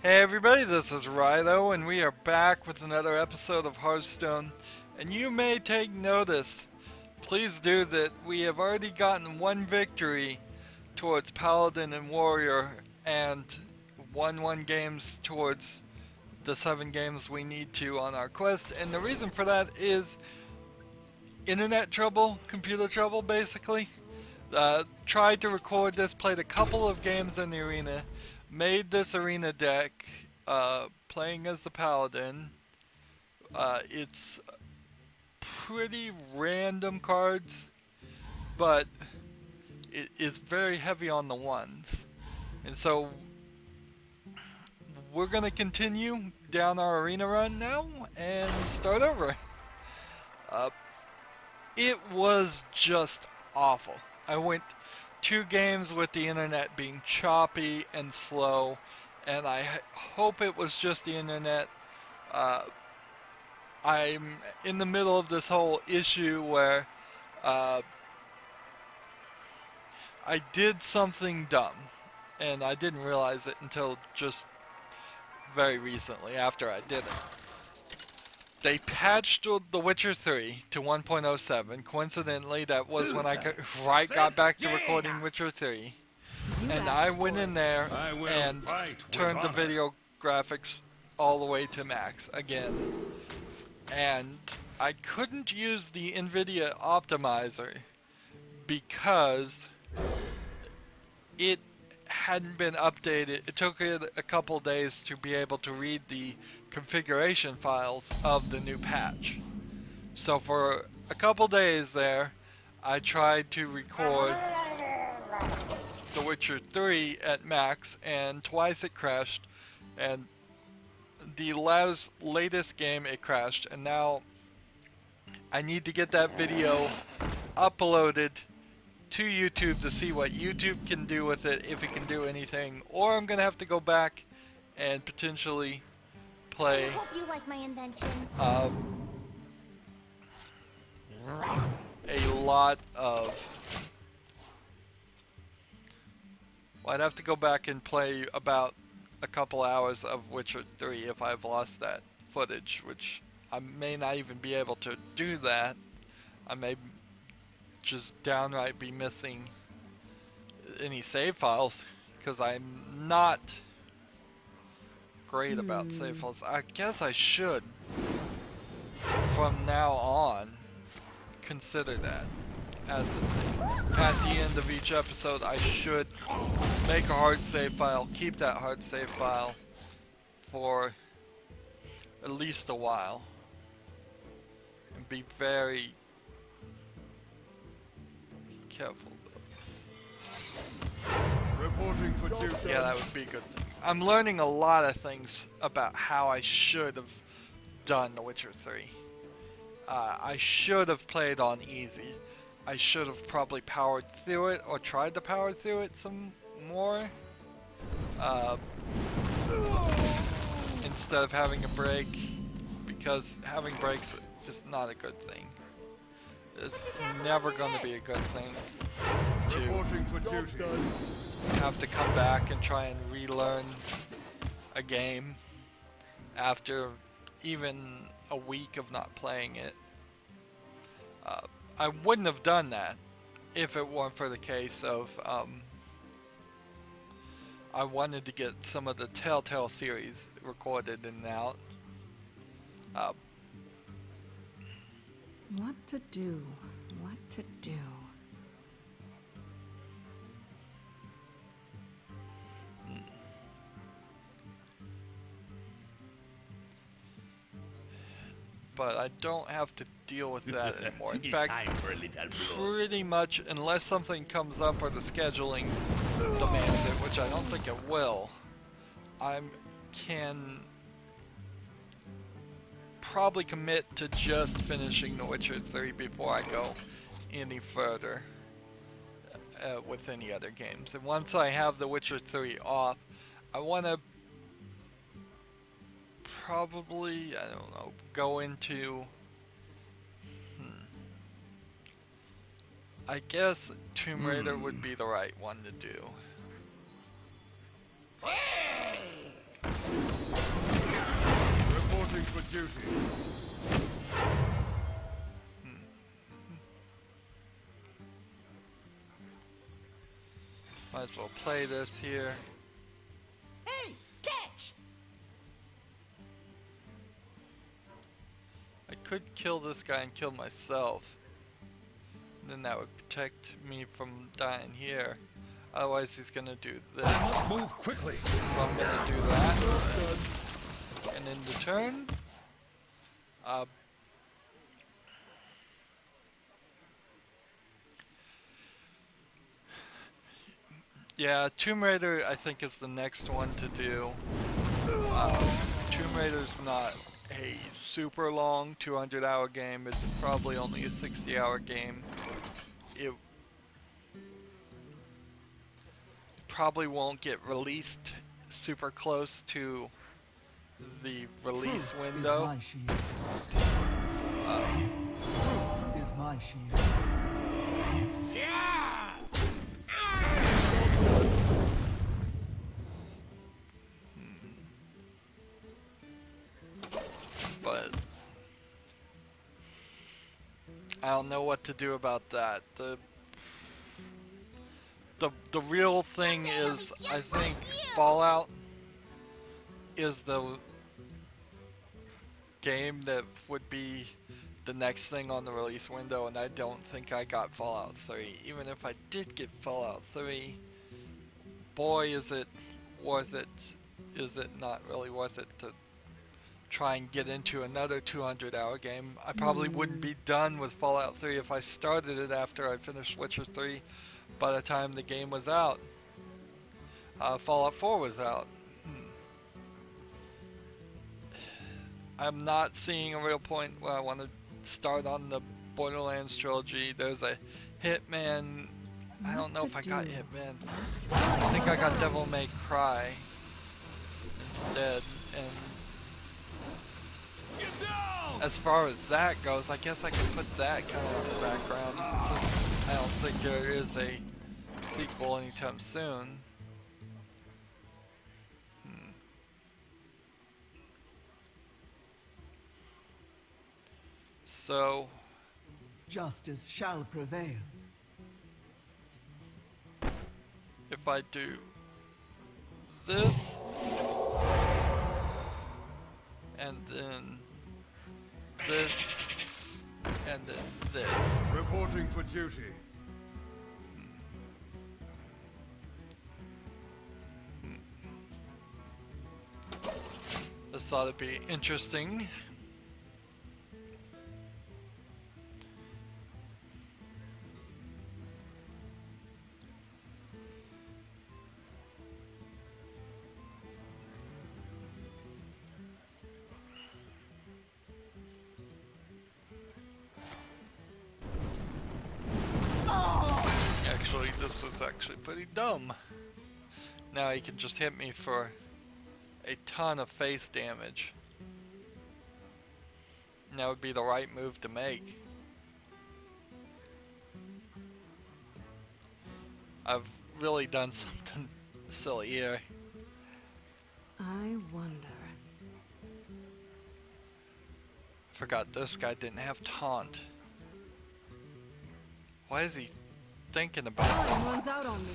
Hey everybody, this is Rydo, and we are back with another episode of Hearthstone. And you may take notice, please do, that we have already gotten one victory towards Paladin and Warrior, and won games towards the 7 games we need to on our quest. And the reason for that is internet trouble, computer trouble basically. Tried to record this, played a couple of games in the arena, made this arena deck, playing as the Paladin. It's pretty random cards, but it is very heavy on the ones. And so we're gonna continue down our arena run now and start over. It was just awful. I went 2 games with the internet being choppy and slow, and I hope it was just the internet. I'm in the middle of this whole issue where I did something dumb, and I didn't realize it until just very recently after I did it. They patched The Witcher 3 to 1.07. Coincidentally, that was when I got back to recording Witcher 3. And I went in there and turned the video graphics all the way to max again. And I couldn't use the NVIDIA optimizer because it hadn't been updated. It took it a couple days to be able to read the configuration files of the new patch. So for a couple days there, I tried to record The Witcher 3 at max, and twice it crashed, and the latest game it crashed, and now I need to get that video uploaded to YouTube to see what YouTube can do with it, if it can do anything, or I'm gonna have to go back and potentially play I hope you like my invention. A lot of... Well, I'd have to go back and play about a couple hours of Witcher 3 if I've lost that footage, which I may not even be able to do that. I may just downright be missing any save files, because I'm not great about save files. I guess I should, from now on, consider that as a thing. At the end of each episode, I should make a hard save file, keep that hard save file for at least a while, and be very careful. Reporting for duty. Yeah, that would be a good thing. I'm learning a lot of things about how I should have done The Witcher 3. I should have played on easy. I should have probably powered through it, or tried to power through it some more. Instead of having a break, because having breaks is not a good thing. It's never going to be a good thing Reporting for duty. to have to come back and try and relearn a game after even a week of not playing it. I wouldn't have done that if it weren't for the case of I wanted to get some of the Telltale series recorded and out. What to do? What to do? But I don't have to deal with that anymore. In fact, Time for a little blow. pretty much, unless something comes up or the scheduling demands it, which I don't think it will, I can probably commit to just finishing The Witcher 3 before I go any further with any other games. And once I have The Witcher 3 off, I want to probably, I don't know, go into, I guess Tomb Raider would be the right one to do. Might as well play this here. Hey, catch! I could kill this guy and kill myself. Then that would protect me from dying here. Otherwise he's gonna do this. I must move quickly. So I'm gonna do that. And in the turn, yeah, Tomb Raider I think is the next one to do. Tomb Raider's not a super long 200-hour game. It's probably only a 60-hour game. It probably won't get released super close to the release window. Is my shield. Is my shield. But I don't know what to do about that. The real thing is, I think Fallout is the game that would be the next thing on the release window, and I don't think I got Fallout 3. Even if I did get Fallout 3, boy is it worth it. Is it not really worth it to try and get into another 200-hour game? I probably wouldn't be done with Fallout 3 if I started it after I finished Witcher 3 by the time the game was out. Fallout 4 was out. I'm not seeing a real point where I want to start on the Borderlands trilogy. There's a Hitman. I don't know if I got Hitman. I think I got Devil May Cry instead. And as far as that goes, I guess I can put that kind of on the background, since I don't think there is a sequel anytime soon. So Justice shall prevail. if I do this, and then this, and then this. Reporting for duty. This ought to be interesting. Actually, this was actually pretty dumb. Now he can just hit me for a ton of face damage. And that would be the right move to make. I've really done something silly here. I wonder. Forgot this guy didn't have taunt. Why is he thinking about Time it? runs out on me.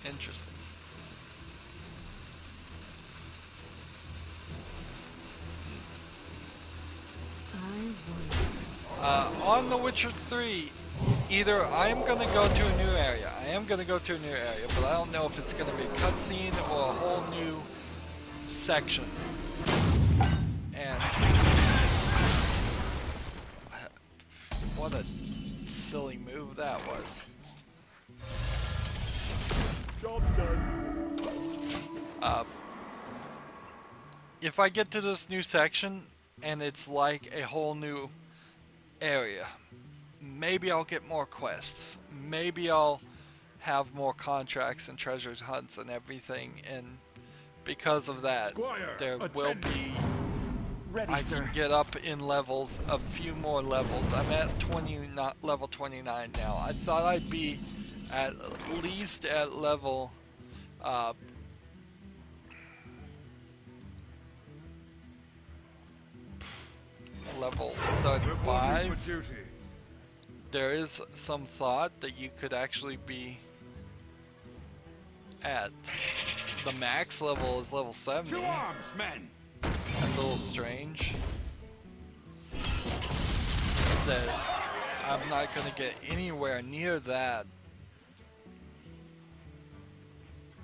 Interesting. I wonder. On The Witcher 3, either I'm gonna go to a new area. I am gonna go to a new area, but I don't know if it's gonna be a cutscene or a whole new section. And what a silly move that was. Job's done. If I get to this new section and it's like a whole new area, maybe I'll get more quests. Maybe I'll have more contracts and treasure hunts and everything, and because of that, Squire, there will attend. be. Ready, I sir. can get up in levels, a few more levels. I'm at level 29 now. I thought I'd be at least at level level Reporting 35. for duty. There is some thought that you could actually be at the max level is level 70. To arms, men! That's a little strange. That I'm not gonna get anywhere near that.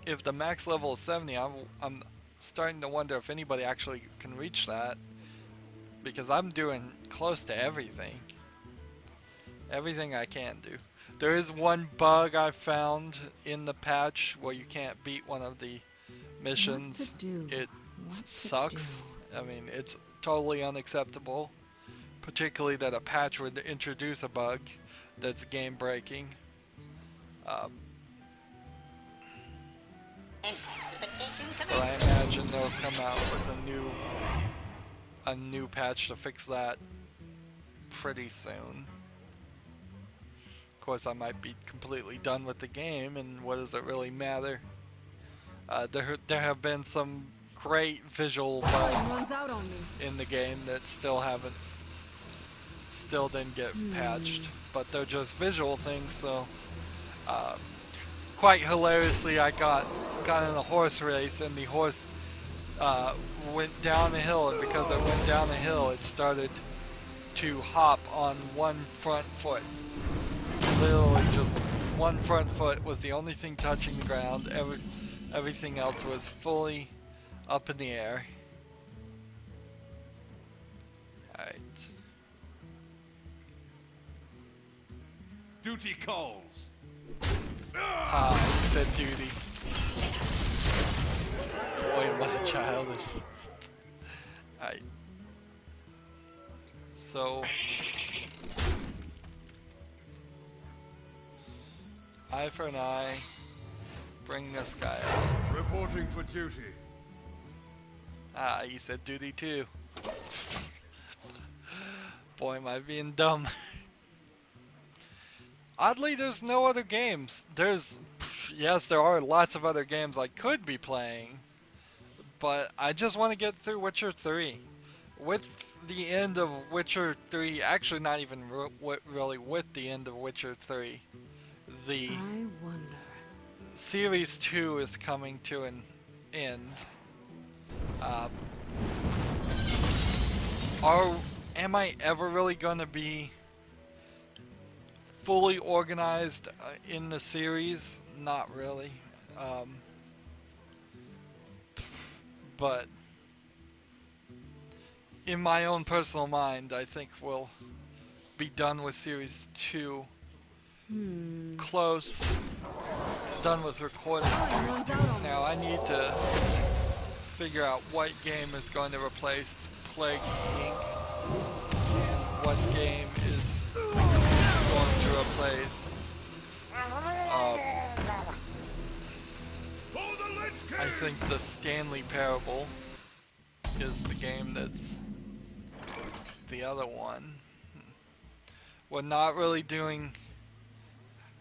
If the max level is 70, I'm starting to wonder if anybody actually can reach that, because I'm doing close to everything. Everything I can do. There is one bug I found in the patch where you can't beat one of the missions. What to do? It What to sucks. do? I mean, it's totally unacceptable. Particularly that a patch would introduce a bug that's game breaking. But I imagine they'll come out with a new patch to fix that pretty soon. Of course, I might be completely done with the game, and what does it really matter? There have been some great visual bugs Someone's out on me. in the game that still didn't get patched, but they're just visual things. So quite hilariously, I got in a horse race, and the horse went down the hill, and because it went down the hill, it started to hop on one front foot. Literally just one front foot was the only thing touching the ground. Everything else was fully up in the air. Alright. Duty calls. Ah, I said duty. Boy, am I childish. Alright. So... eye for an eye. Bring this guy out. Reporting for duty. Ah, you said duty too. Boy, am I being dumb. Oddly, there's no other games. Yes, there are lots of other games I could be playing, but I just want to get through Witcher 3. With the end of Witcher 3, actually not even really with the end of Witcher 3, the I wonder. Series 2 is coming to an end. Am I ever really going to be fully organized in the series? Not really. But in my own personal mind, I think we'll be done with Series 2. Close. Done with recording Series 2. Now I need to figure out what game is going to replace Plague Inc. and what game is going to replace I think the Stanley Parable is the game that's the other one. We're not really doing...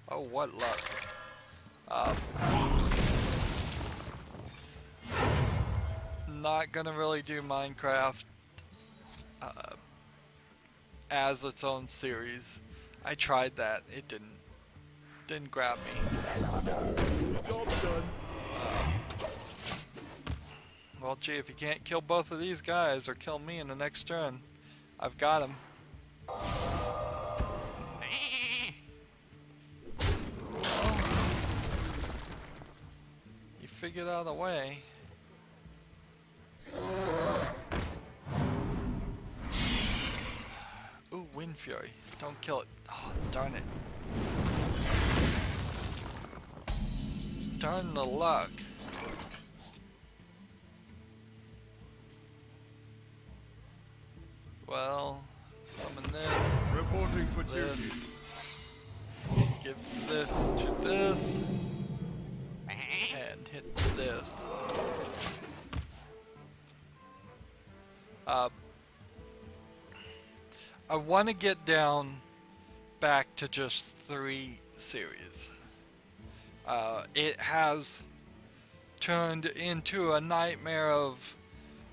Oh, what luck. Not gonna really do Minecraft as its own series. I tried that. It didn't grab me. Job's done. Well, gee, if you can't kill both of these guys or kill me in the next turn, I've got him. You figured out a way. Ooh, Wind Fury. Don't kill it. Oh, darn it. Darn the luck. Well, summon this. Reporting for This. duty. Give this to this. And hit this. I want to get down back to just 3 series. It has turned into a nightmare of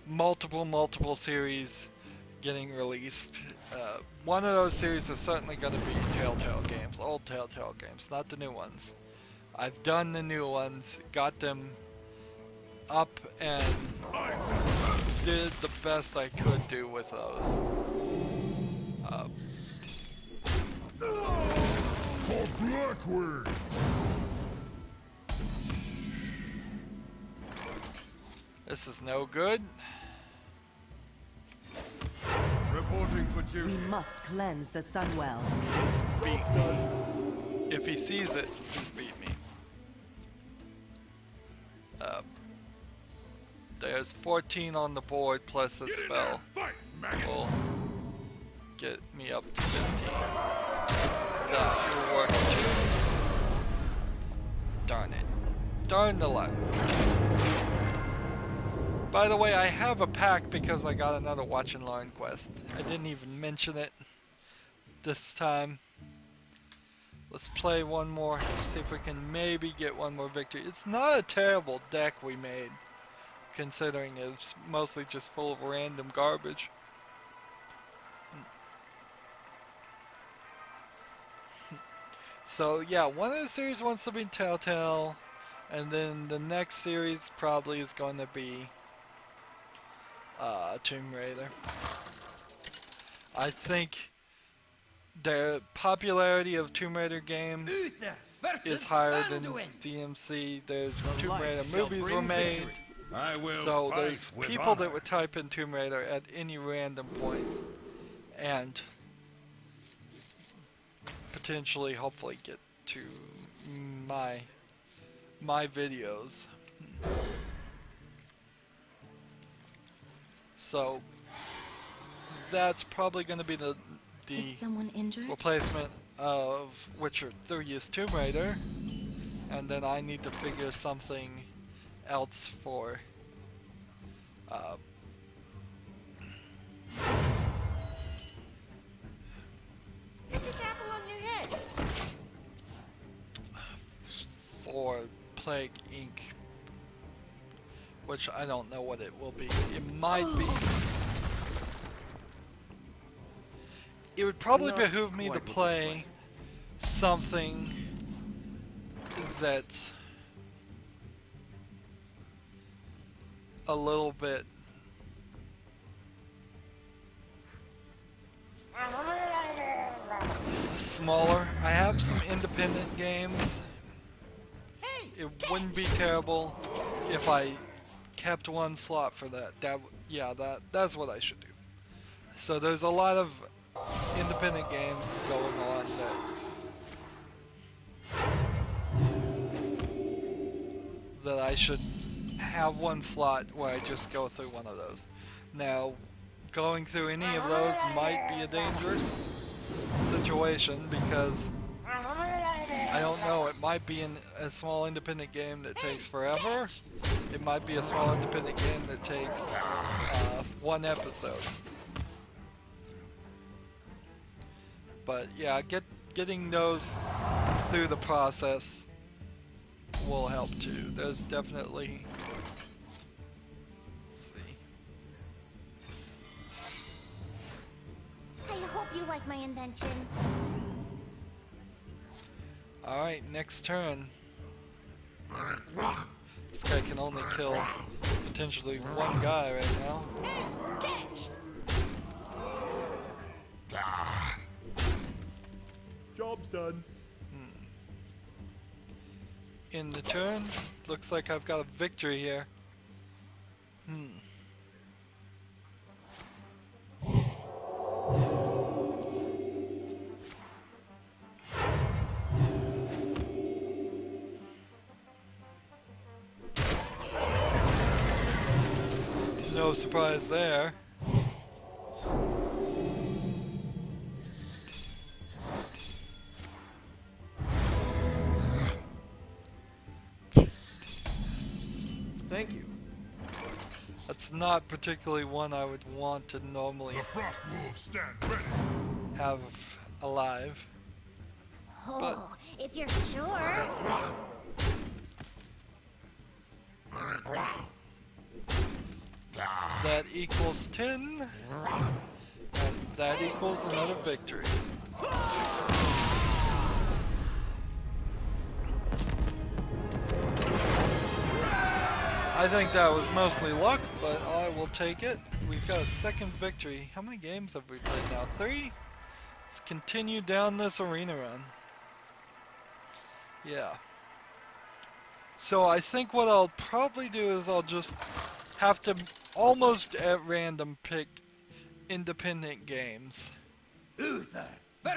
multiple series getting released. One of those series is certainly going to be Telltale games, old Telltale games, not the new ones. I've done the new ones, got them up, and did the best I could do with those. For Blackwing! This is no good. Reporting for We duty. must cleanse the Sunwell. Beat me. If he sees it, he's beat me. There's 14 on the board plus a spell. Fight, maggot! Will get me up to 15. That will work too. Darn it. Darn the luck. By the way, I have a pack because I got another Watch and Learn quest. I didn't even mention it this time. Let's play one more, see if we can maybe get one more victory. It's not a terrible deck we made, considering it's mostly just full of random garbage. So yeah, one of the series wants to be Telltale, and then the next series probably is going to be Tomb Raider. I think the popularity of Tomb Raider games is higher than DMC. There's Tomb Raider movies were made, I will so fight there's with people honor. that would type in Tomb Raider at any random point, and potentially, hopefully, get to my videos. So that's probably going to be the Is someone injured? replacement of Witcher 3 is Tomb Raider, and then I need to figure something else for Get this apple on your head. for Plague Inc., which I don't know what it will be. It might be. It would probably Not behoove me to quite what we play something that's a little bit smaller. I have some independent games. It wouldn't be terrible if I kept one slot for that. That's what I should do. So there's a lot of independent games going on that I should have one slot where I just go through one of those. Now, going through any of those might be a dangerous situation because I don't know, it might be a small independent game that takes forever. It might be a small independent game that takes one episode. But yeah, getting those through the process will help too. There's definitely... I hope you like my invention. Alright, next turn. This guy can only kill potentially one guy right now. Catch! Job's done. In the turn, looks like I've got a victory here. No surprise there. Thank you. That's not particularly one I would want to normally The frost wolves stand ready. have alive. Oh, if you're sure. That equals 10, and that equals another victory. I think that was mostly luck, but I will take it. We've got a second victory. How many games have we played now? 3? Let's continue down this arena run. Yeah. So I think what I'll probably do is I'll just have to almost at random pick independent games.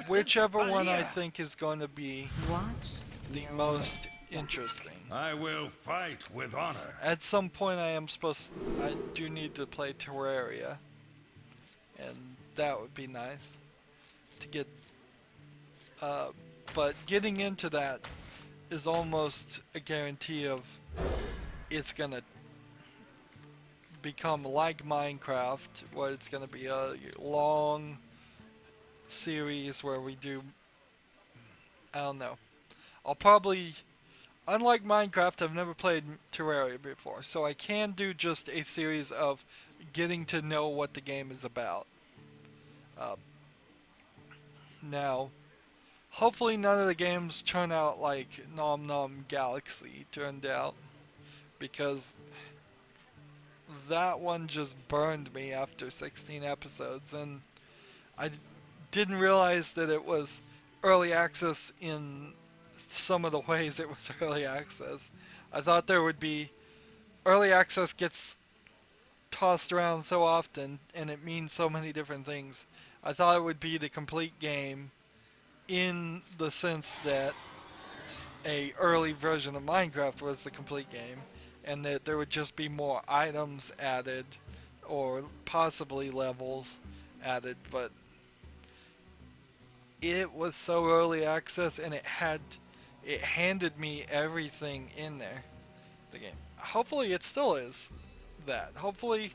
Whichever one I think is going to be Watch. the most interesting. I will fight with honor. At some point I do need to play Terraria. And that would be nice to get, but getting into that is almost a guarantee of it's gonna become like Minecraft, where it's gonna be a long series where we do, I don't know. I'll probably, unlike Minecraft, I've never played Terraria before, so I can do just a series of getting to know what the game is about. Now, hopefully none of the games turn out like Nom Nom Galaxy turned out, because that one just burned me after 16 episodes, and I didn't realize that it was early access in some of the ways it was early access. I thought there would be, early access gets tossed around so often and it means so many different things. I thought it would be the complete game in the sense that a early version of Minecraft was the complete game, and that there would just be more items added or possibly levels added, but it was so early access and it handed me everything in there, the game. Hopefully it still is that. Hopefully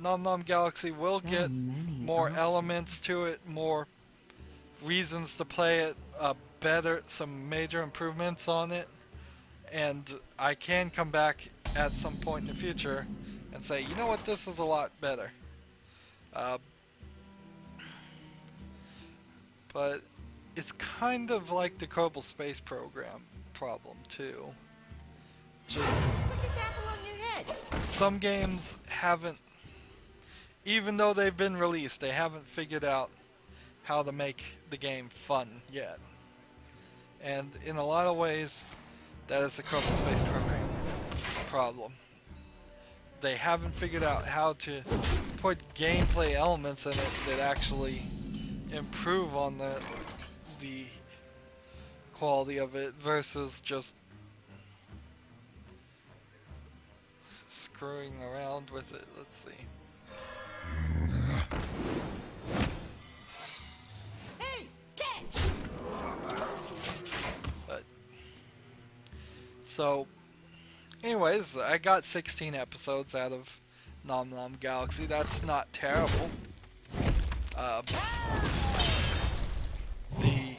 Nom Nom Galaxy will get more elements to it, more reasons to play it, some major improvements on it, and I can come back at some point in the future and say, you know what, this is a lot better. But it's kind of like the Kerbal Space Program problem too. Just Put this apple on your head. some games haven't, even though they've been released, they haven't figured out how to make the game fun yet. And in a lot of ways, that is the Kerbal Space Program problem. They haven't figured out how to put gameplay elements in it that actually improve on the quality of it versus just screwing around with it. Let's see. Hey, catch! But so anyways, I got 16 episodes out of Nom Nom Galaxy. That's not terrible. The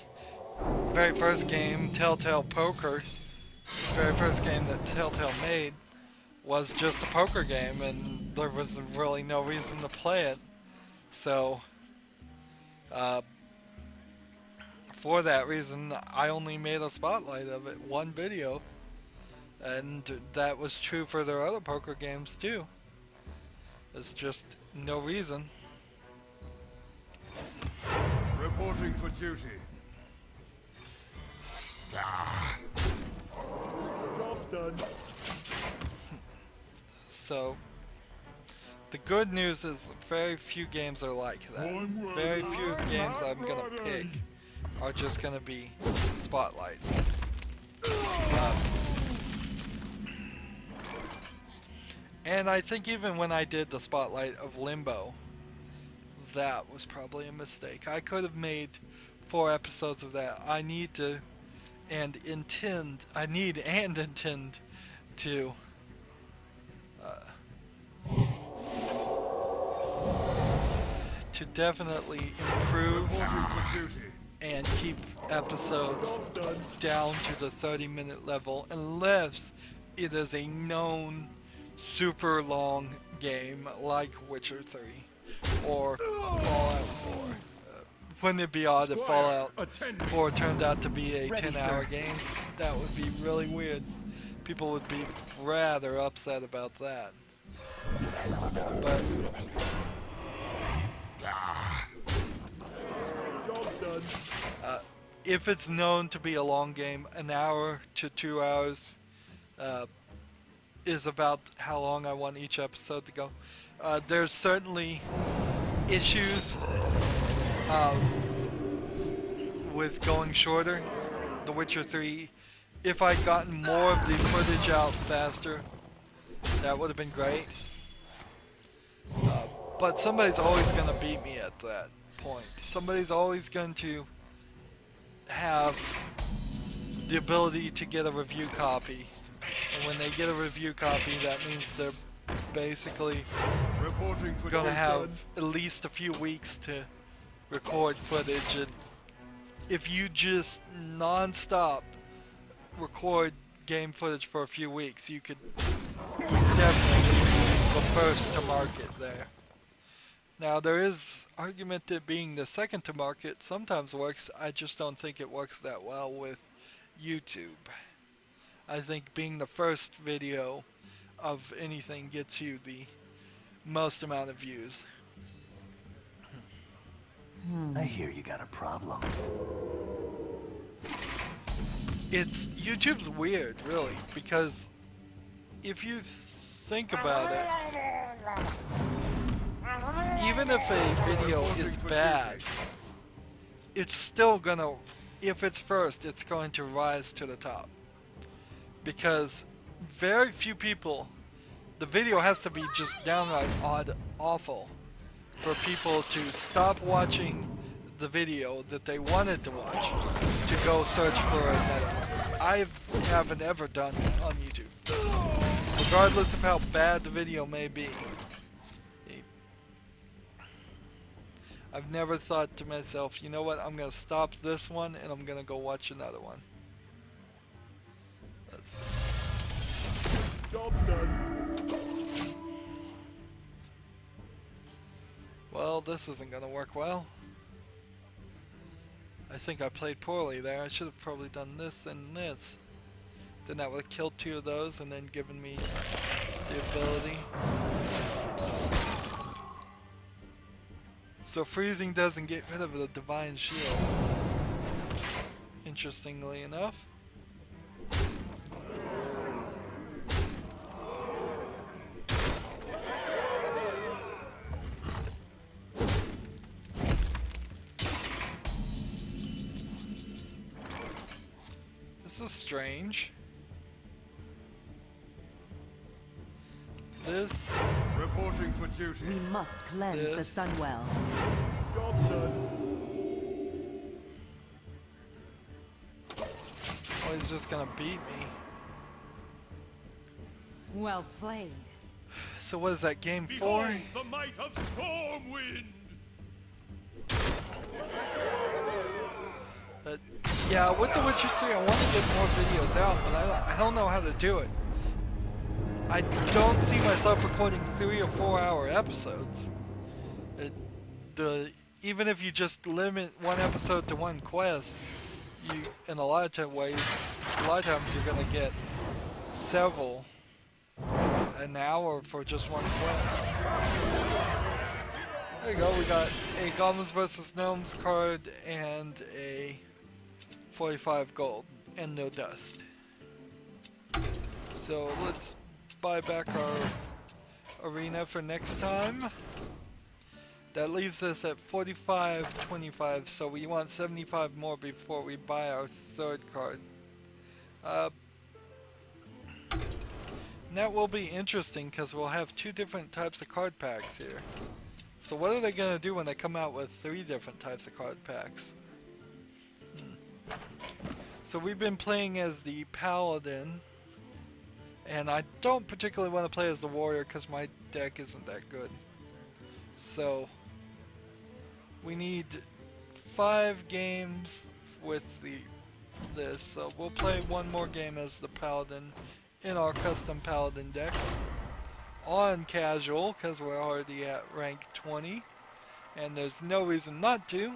very first game, Telltale Poker, the very first game that Telltale made, was just a poker game, and there was really no reason to play it. So, for that reason, I only made a spotlight of it, one video. And that was true for their other poker games too. There's just no reason. Reporting for duty. Job's done. So, the good news is very few games are like that. Very few games I'm gonna pick are just gonna be spotlights. And I think even when I did the spotlight of Limbo, that was probably a mistake. I could have made 4 episodes of that. I need and intend to definitely improve and keep episodes down to the 30-minute level, unless it is a known super long game like Witcher 3 or Fallout 4. Wouldn't it be odd if Fallout 4 turned out to be a 10-hour game? That would be really weird. People would be rather upset about that. But Job's done. if it's known to be a long game, an hour to 2 hours is about how long I want each episode to go. There's certainly issues with going shorter. The Witcher 3, if I'd gotten more of the footage out faster, that would have been great. But somebody's always going to beat me at that point. Somebody's always going to have the ability to get a review copy. And when they get a review copy, that means they're basically Reporting for going to duty. have at least a few weeks to record footage. And if you just non-stop record game footage for a few weeks, you could definitely be the first to market there. Now there is argument that being the second to market sometimes works. I just don't think it works that well with YouTube. I think being the first video of anything gets you the most amount of views. I hear you got a problem. YouTube's weird, really, because if you think about it, even if a video is bad, it's still gonna, if it's first, it's going to rise to the top. Because very few people, the video has to be just downright awful for people to stop watching the video that they wanted to watch to go search for another one. I haven't ever done that on YouTube, regardless of how bad the video may be. I've never thought to myself, you know what, I'm gonna stop this one and I'm gonna go watch another one. Job's done. Well, this isn't gonna work well. I think I played poorly there. I should have probably done this and this. Then that would have killed 2 of those and then given me the ability. So freezing doesn't get rid of the divine shield. Interestingly enough. This is strange. This. Reporting for duty. We must cleanse the This. Sunwell. Job's done. Oh, he's just gonna beat me. Well played. So what is that, game 4? Behold the might of Stormwind. Yeah, with The Witcher 3, I want to get more videos out, but I don't know how to do it. I don't see myself recording 3 or 4 hour episodes. Even if you just limit one episode to one quest, in a lot of times you're gonna get several an hour for just one quest. There you go, we got a Goblins vs. Gnomes card and a 45 gold and no dust. So let's buy back our arena for next time. That leaves us at 45.25, so we want 75 more before we buy our 3rd card. And that will be interesting because we'll have 2 different types of card packs here. So what are they going to do when they come out with 3 different types of card packs? So we've been playing as the Paladin, and I don't particularly want to play as the Warrior because my deck isn't that good. So we need 5 games with this, so we'll play 1 more game as the Paladin in our custom Paladin deck on casual because we're already at rank 20 and there's no reason not to.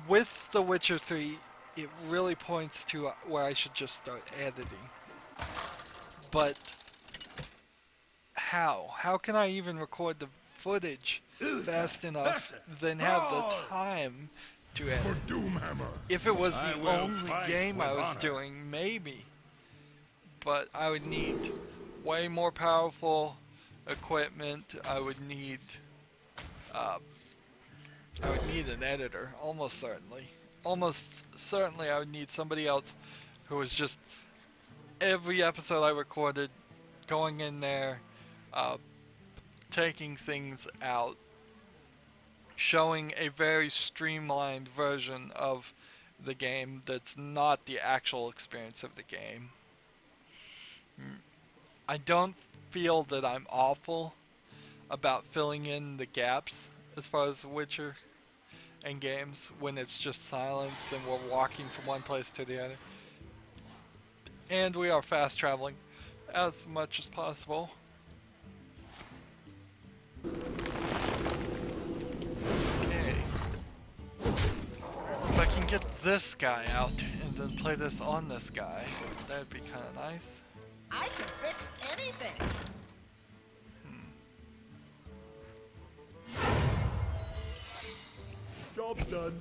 With The Witcher 3, it really points to where I should just start editing. But how? How can I even record the footage fast enough, then have the time to edit? For Doomhammer. If it was I the will only fight game I with was honor. doing, maybe. But I would need way more powerful equipment. I would need an editor, almost certainly. Almost certainly I would need somebody else who was just every episode I recorded going in there, taking things out, showing a very streamlined version of the game that's not the actual experience of the game. I don't feel that I'm awful about filling in the gaps as far as Witcher and games when it's just silence and we're walking from one place to the other. And we are fast traveling as much as possible. Okay. If I can get this guy out and then play this on this guy, that'd be kind of nice. I can fix anything. Job done.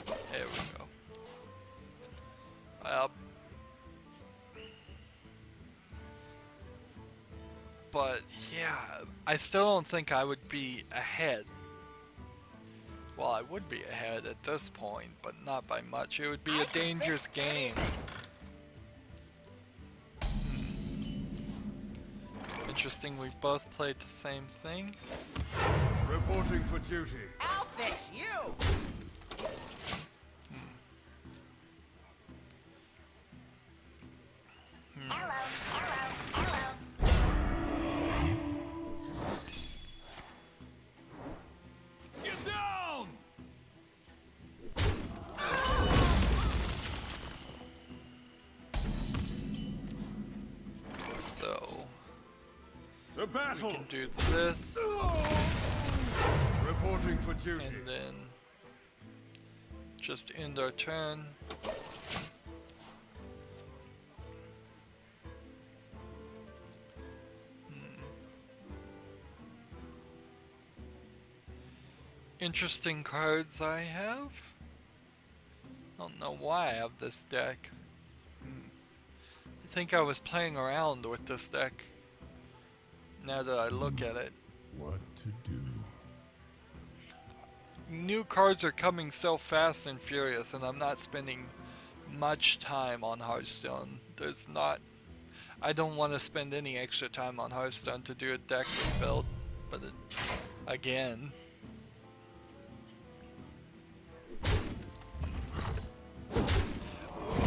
There we go. But yeah, I still don't think I would be ahead. Well, I would be ahead at this point, but not by much. It would be a dangerous game. Interesting, we both played the same thing. Reporting for duty. I'll fix you. Hello, hello, hello. Get down! So, To battle! we can do this, Reporting for duty. and then just end our turn. Interesting cards I have. Don't know why I have this deck. I think I was playing around with this deck. Now that I look at it. What to do? New cards are coming so fast and furious, and I'm not spending much time on Hearthstone. I don't want to spend any extra time on Hearthstone to do a deck rebuild, but again.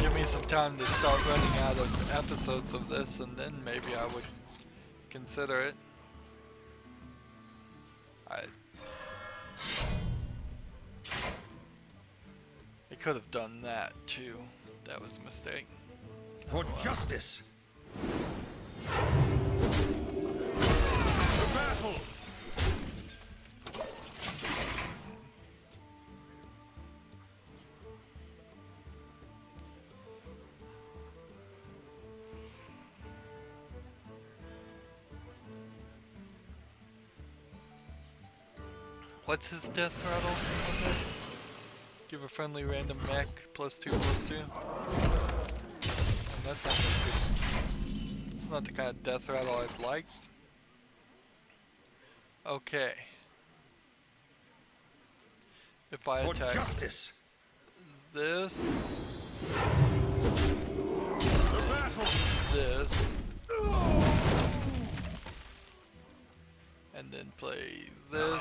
Give me some time to start running out of episodes of this, and then maybe I would consider it. I could have done that too. That was a mistake. For justice! To battle! What's his death rattle on this? Give a friendly random mech +2/+2. And that's not good. It's not the kind of death rattle I'd like. Okay. If I For attack justice! this, To battle! this, and then play this,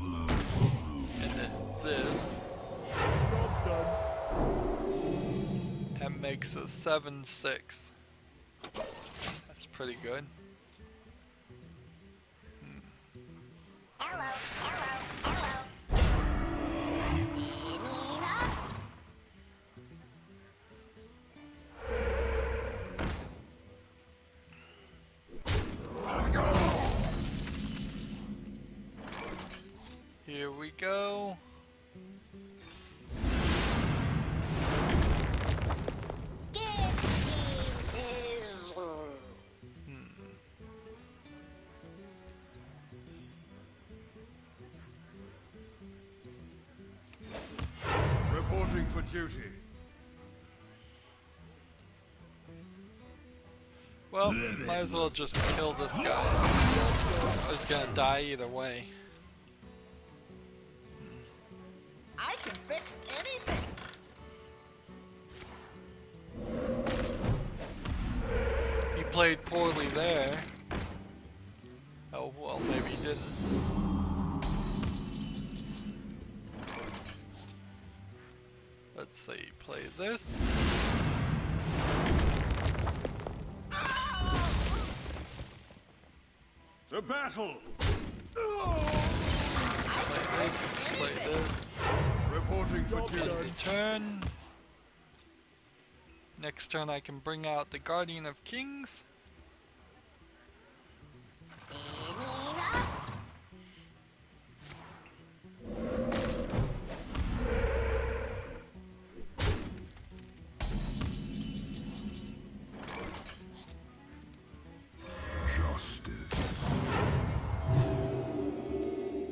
and then this, Job done. that makes a 7/6. That's pretty good. Hello, hello, hello. Steaming up. Here we go. for duty. Well, might as well just kill this guy. I was gonna die either way. I can fix anything. He played poorly there. Oh, well, maybe he didn't. Let's see, play this. To battle! Play this. Reporting for End duty. the turn. Next turn I can bring out the Guardian of Kings.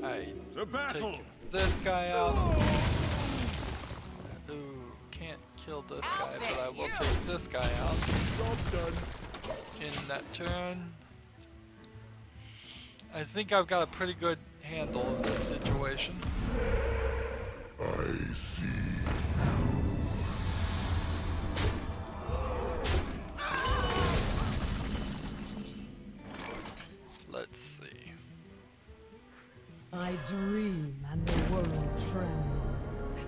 I To battle! take this guy out. Ooh, can't kill this guy, but I will take this guy out. Job done. In that turn. I think I've got a pretty good handle of this situation. I see. Let's see. I dream and the world trembles.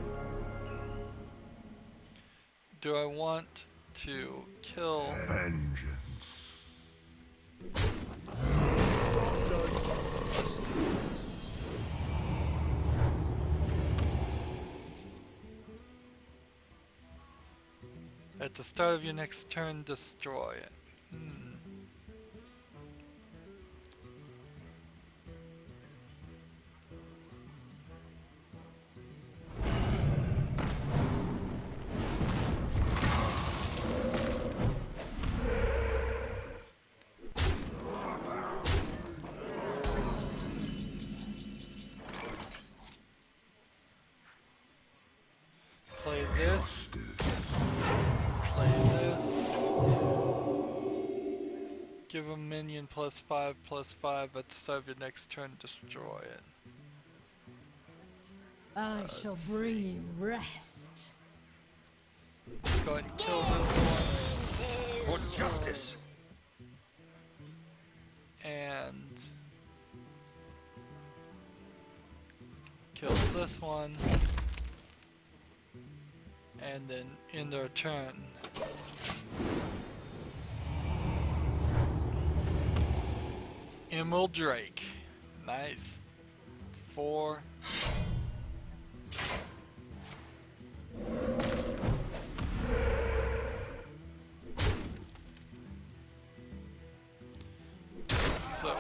Do I want to kill? Vengeance. At the start of your next turn, destroy it. Play this. Play this. Give a minion +5/+5 at the start of your next turn, destroy it. I shall bring you rest. Go ahead and kill this one. For justice! And kill this one. And then end our turn. Emerald Drake. Nice. 4. So.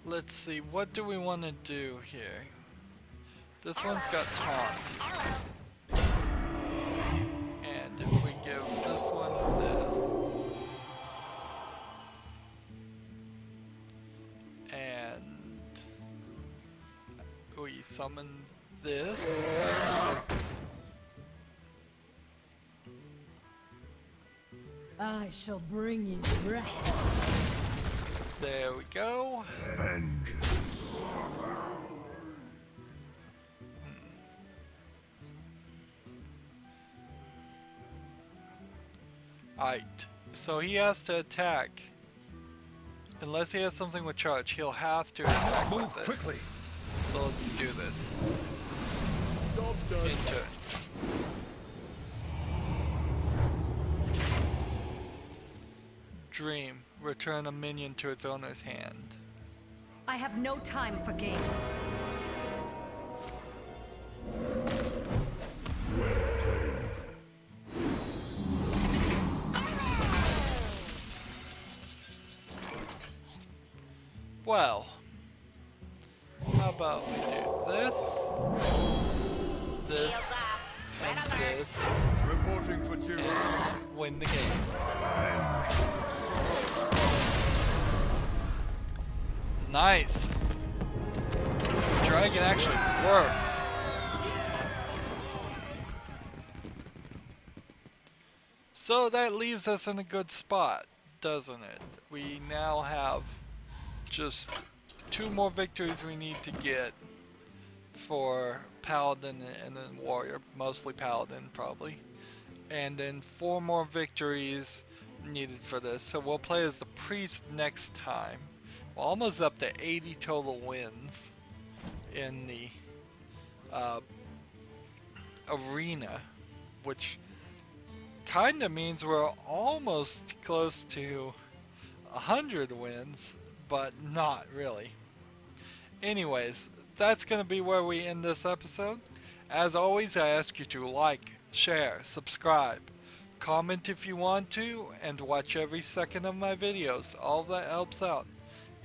Let's see, what do we want to do here? This one's got taunt. And if we give this one this. And we summon this. I shall bring you rest. There we go. Vengeance. Alright, so he has to attack. Unless he has something with charge, he'll have to attack Move with this. quickly. So let's do this. Job done. In turn. Dream. Return a minion to its owner's hand. I have no time for games. Well, how about we do this, this, and this. Reporting Crouching for tyranny. win the game. Nice. Dragon actually worked. So that leaves us in a good spot, doesn't it? We now have just 2 more victories we need to get for Paladin and then Warrior, mostly Paladin probably. And then 4 more victories needed for this. So we'll play as the Priest next time. We're almost up to 80 total wins in the arena, which kind of means we're almost close to 100 wins, but not really. Anyways, that's going to be where we end this episode. As always, I ask you to like, share, subscribe, comment if you want to, and watch every second of my videos. All that helps out.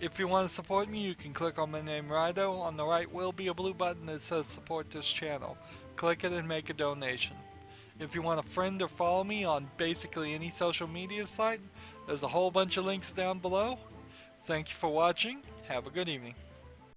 If you want to support me, you can click on my name Rydo. On the right will be a blue button that says support this channel. Click it and make a donation. If you want a friend or follow me on basically any social media site, there's a whole bunch of links down below. Thank you for watching. Have a good evening.